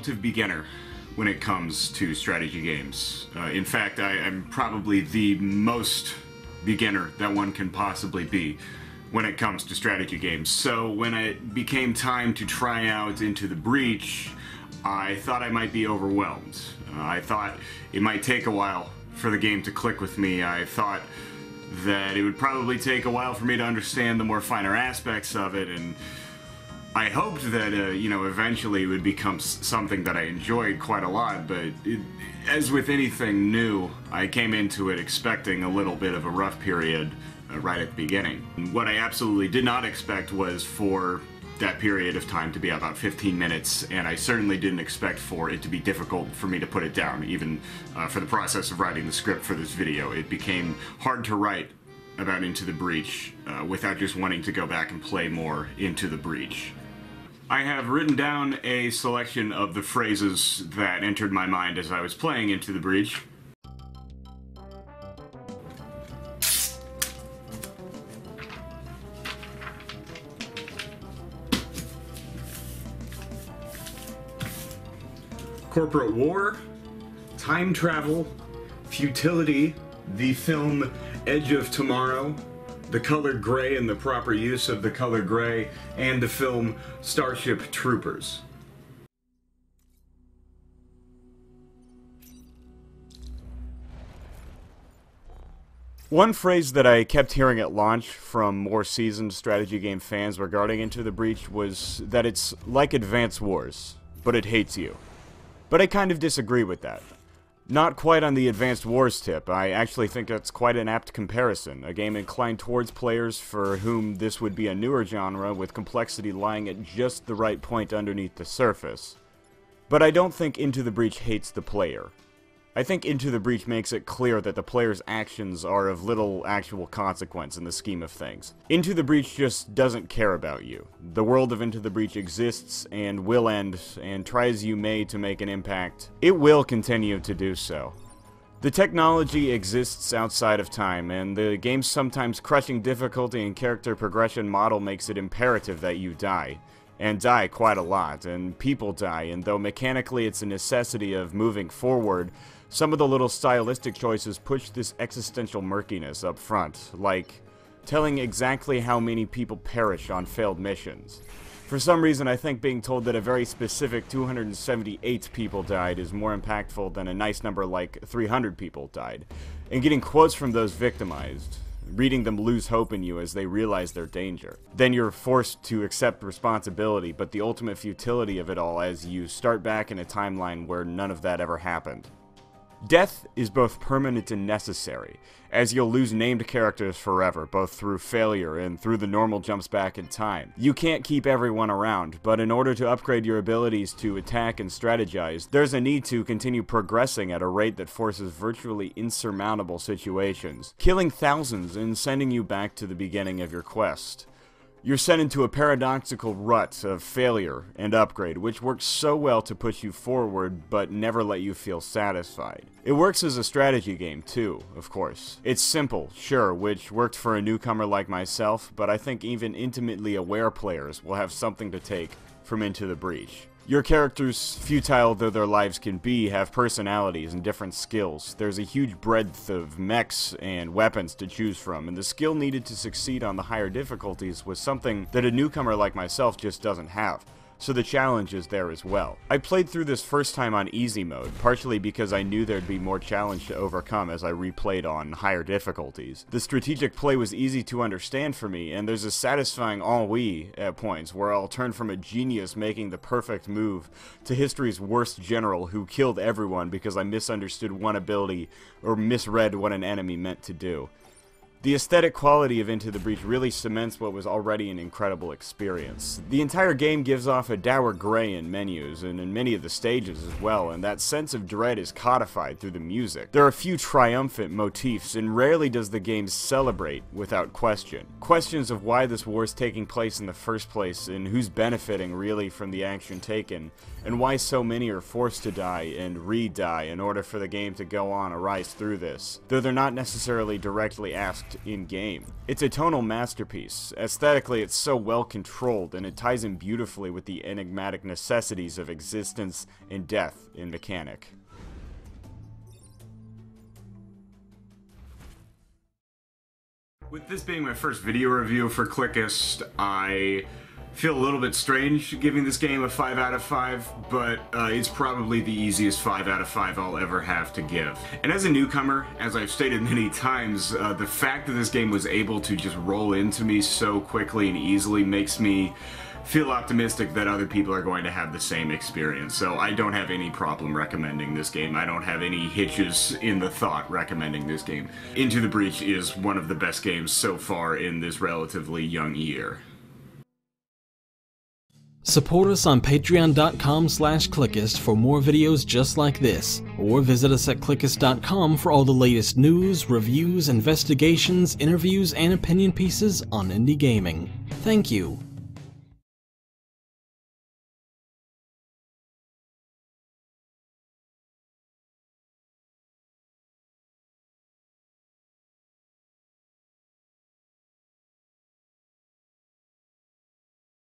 relative beginner when it comes to strategy games. In fact, I'm probably the most beginner that one can possibly be when it comes to strategy games. So when it became time to try out Into the Breach, I thought I might be overwhelmed. I thought it might take a while for the game to click with me. I thought that it would probably take a while for me to understand the more finer aspects of it, and I hoped that, eventually it would become something that I enjoyed quite a lot, but as with anything new, I came into it expecting a little bit of a rough period right at the beginning. What I absolutely did not expect was for that period of time to be about 15 minutes, and I certainly didn't expect for it to be difficult for me to put it down, even for the process of writing the script for this video. It became hard to write about Into the Breach without just wanting to go back and play more Into the Breach. I have written down a selection of the phrases that entered my mind as I was playing Into the Breach. Corporate war, time travel, futility, the film Edge of Tomorrow, the color gray and the proper use of the color gray, and the film Starship Troopers. One phrase that I kept hearing at launch from more seasoned strategy game fans regarding Into the Breach was that it's like Advance Wars, but it hates you. But I kind of disagree with that. Not quite on the Advanced Wars tip. I actually think that's quite an apt comparison. A game inclined towards players for whom this would be a newer genre with complexity lying at just the right point underneath the surface. But I don't think Into the Breach hates the player. I think Into the Breach makes it clear that the player's actions are of little actual consequence in the scheme of things. Into the Breach just doesn't care about you. The world of Into the Breach exists and will end, and try as you may to make an impact, it will continue to do so. The technology exists outside of time, and the game's sometimes crushing difficulty and character progression model makes it imperative that you die. And die quite a lot, and people die, and though mechanically it's a necessity of moving forward, some of the little stylistic choices push this existential murkiness up front, like telling exactly how many people perish on failed missions. For some reason, I think being told that a very specific 278 people died is more impactful than a nice number like 300 people died, and getting quotes from those victimized, reading them lose hope in you as they realize their danger. Then you're forced to accept responsibility, but the ultimate futility of it all as you start back in a timeline where none of that ever happened. Death is both permanent and necessary, as you'll lose named characters forever, both through failure and through the normal jumps back in time. You can't keep everyone around, but in order to upgrade your abilities to attack and strategize, there's a need to continue progressing at a rate that forces virtually insurmountable situations, killing thousands and sending you back to the beginning of your quest. You're sent into a paradoxical rut of failure and upgrade, which works so well to push you forward, but never let you feel satisfied. It works as a strategy game, too, of course. It's simple, sure, which worked for a newcomer like myself, but I think even intimately aware players will have something to take from Into the Breach. Your characters, futile though their lives can be, have personalities and different skills. There's a huge breadth of mechs and weapons to choose from, and the skill needed to succeed on the higher difficulties was something that a newcomer like myself just doesn't have. So the challenge is there as well. I played through this first time on easy mode, partially because I knew there'd be more challenge to overcome as I replayed on higher difficulties. The strategic play was easy to understand for me, and there's a satisfying ennui at points where I'll turn from a genius making the perfect move to history's worst general who killed everyone because I misunderstood one ability or misread what an enemy meant to do. The aesthetic quality of Into the Breach really cements what was already an incredible experience. The entire game gives off a dour gray in menus, and in many of the stages as well, and that sense of dread is codified through the music. There are a few triumphant motifs, and rarely does the game celebrate without question. Questions of why this war is taking place in the first place, and who's benefiting really from the action taken, and why so many are forced to die and re-die in order for the game to go on a rise through this, though they're not necessarily directly asked in-game. It's a tonal masterpiece. Aesthetically, it's so well controlled, and it ties in beautifully with the enigmatic necessities of existence and death in mechanic. With this being my first video review for Cliqist, I feel a little bit strange giving this game a 5 out of 5, but it's probably the easiest 5 out of 5 I'll ever have to give. And as a newcomer, as I've stated many times, the fact that this game was able to just roll into me so quickly and easily makes me feel optimistic that other people are going to have the same experience. So I don't have any problem recommending this game. I don't have any hitches in the thought recommending this game. Into the Breach is one of the best games so far in this relatively young year. Support us on patreon.com/Cliqist for more videos just like this, or visit us at Cliqist.com for all the latest news, reviews, investigations, interviews, and opinion pieces on indie gaming. Thank you.